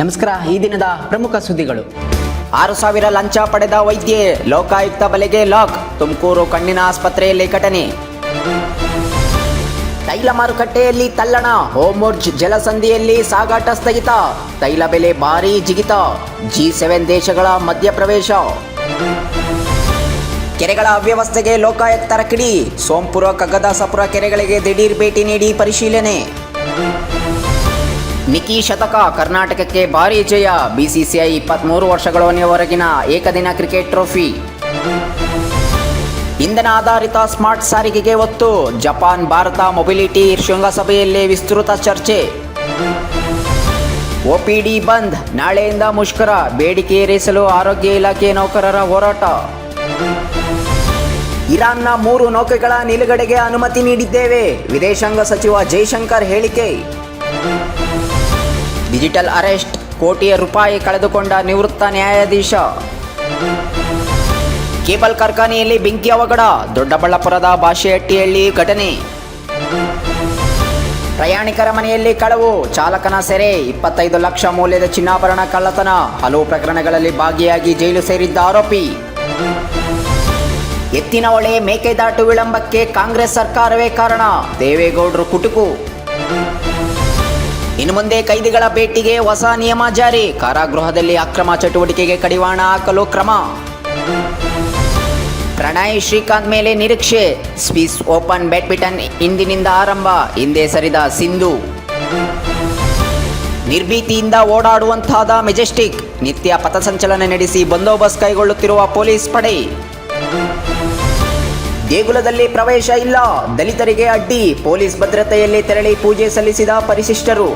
ನಮಸ್ಕಾರ. ಈ ದಿನದ ಪ್ರಮುಖ ಸುದ್ದಿಗಳು. 6,000 ಲಂಚ ಪಡೆದ ವೈದ್ಯೆ ಲೋಕಾಯುಕ್ತ ಬಲೆಗೆ ಲಾಕ್. ತುಮಕೂರು ಕಣ್ಣಿನ ಆಸ್ಪತ್ರೆಯಲ್ಲಿ ಘಟನೆ. ತೈಲ ಮಾರುಕಟ್ಟೆಯಲ್ಲಿ ತಲ್ಲಣ. ಹೋರ್ಮುಜ್ ಜಲಸಂಧಿಯಲ್ಲಿ ಸಾಗಾಟ ಸ್ಥಗಿತ. ತೈಲ ಬೆಲೆ ಭಾರೀ ಜಿಗಿತ. G7 ದೇಶಗಳ ಮಧ್ಯಪ್ರವೇಶ. ಕೆರೆಗಳ ಅವ್ಯವಸ್ಥೆಗೆ ಲೋಕಾಯುಕ್ತರ ಕಿಡಿ. ಸೋಂಪುರ ಕಗ್ಗದಾಸಪುರ ಕೆರೆಗಳಿಗೆ ದಿಢೀರ್ ಭೇಟಿ ನೀಡಿ ಪರಿಶೀಲನೆ. ನಿಕಿ ಶತಕ. ಕರ್ನಾಟಕಕ್ಕೆ ಭಾರೀ ಜಯ. BCCI 23 ವರ್ಷಗಳವರೆಗಿನ ಏಕದಿನ ಕ್ರಿಕೆಟ್ ಟ್ರೋಫಿ. ಇಂಧನ ಆಧಾರಿತ ಸ್ಮಾರ್ಟ್ ಸಾರಿಗೆಗೆ ಒತ್ತು. ಜಪಾನ್ ಭಾರತ ಮೊಬಿಲಿಟಿ ಶೃಂಗಸಭೆಯಲ್ಲಿ ವಿಸ್ತೃತ ಚರ್ಚೆ. OPD ಬಂದ್. ನಾಳೆಯಿಂದ ಮುಷ್ಕರ. ಬೇಡಿಕೆ ಏರಿಸಲು ಆರೋಗ್ಯ ಇಲಾಖೆ ನೌಕರರ ಹೋರಾಟ. ಇರಾನ್ನ 3 ನೌಕೆಗಳ ನಿಲುಗಡೆಗೆ ಅನುಮತಿ ನೀಡಿದ್ದೇವೆ. ವಿದೇಶಾಂಗ ಸಚಿವ ಜೈಶಂಕರ್ ಹೇಳಿಕೆ. Digital arrest. ಕೋಟಿ ರೂಪಾಯಿ ಕಳೆದುಕೊಂಡ ನಿವೃತ್ತ ನ್ಯಾಯಾಧೀಶ. ಕೇಬಲ್ ಕಾರ್ಖಾನೆಯಲ್ಲಿ ಬೆಂಕಿ ಅವಘಡ. ದೊಡ್ಡಬಳ್ಳಾಪುರದ ಭಾಷೆಹಟ್ಟಿಯಲ್ಲಿ ಘಟನೆ. ಪ್ರಯಾಣಿಕರ ಮನೆಯಲ್ಲಿ ಕಳವು. ಚಾಲಕನ ಸೆರೆ. 25 ಲಕ್ಷ ಮೌಲ್ಯದ ಚಿನ್ನಾಭರಣ ಕಳ್ಳತನ. ಹಲವು ಪ್ರಕರಣಗಳಲ್ಲಿ ಭಾಗಿಯಾಗಿ ಜೈಲು ಸೇರಿದ್ದ ಆರೋಪಿ. ಎತ್ತಿನಹೊಳೆ ಮೇಕೆದಾಟು ವಿಳಂಬಕ್ಕೆ ಕಾಂಗ್ರೆಸ್ ಸರ್ಕಾರವೇ ಕಾರಣ. ದೇವೇಗೌಡರು ಕುಟುಕು. ಇನ್ನು ಮುಂದೆ ಕೈದಿಗಳ ಭೇಟಿಗೆ ಹೊಸ ನಿಯಮ ಜಾರಿ. ಕಾರಾಗೃಹದಲ್ಲಿ ಅಕ್ರಮ ಚಟುವಟಿಕೆಗೆ ಕಡಿವಾಣ ಹಾಕಲು ಕ್ರಮ. ಪ್ರಣಯ್ ಶ್ರೀಕಾಂತ್ ಮೇಲೆ ನಿರೀಕ್ಷೆ. ಸ್ವಿಸ್ ಓಪನ್ ಬ್ಯಾಡ್ಮಿಂಟನ್ ಇಂದಿನಿಂದ ಆರಂಭ. ಹಿಂದೆ ಸರಿದ ಸಿಂಧು. ನಿರ್ಭೀತಿಯಿಂದ ಓಡಾಡುವಂತಾದ ಮೆಜೆಸ್ಟಿಕ್. ನಿತ್ಯ ಪಥಸಂಚಲನ ನಡೆಸಿ ಬಂದೋಬಸ್ತ್ ಕೈಗೊಳ್ಳುತ್ತಿರುವ ಪೊಲೀಸ್ ಪಡೆ. ದೇಗುಲದಲ್ಲಿ ಪ್ರವೇಶ ಇಲ್ಲ. ದಲಿತರಿಗೆ ಅಡ್ಡಿ. ಪೊಲೀಸ್ ಭದ್ರತೆಯಲ್ಲಿ ತೆರಳಿ ಪೂಜೆ ಸಲ್ಲಿಸಿದ ಪರಿಶಿಷ್ಟರು.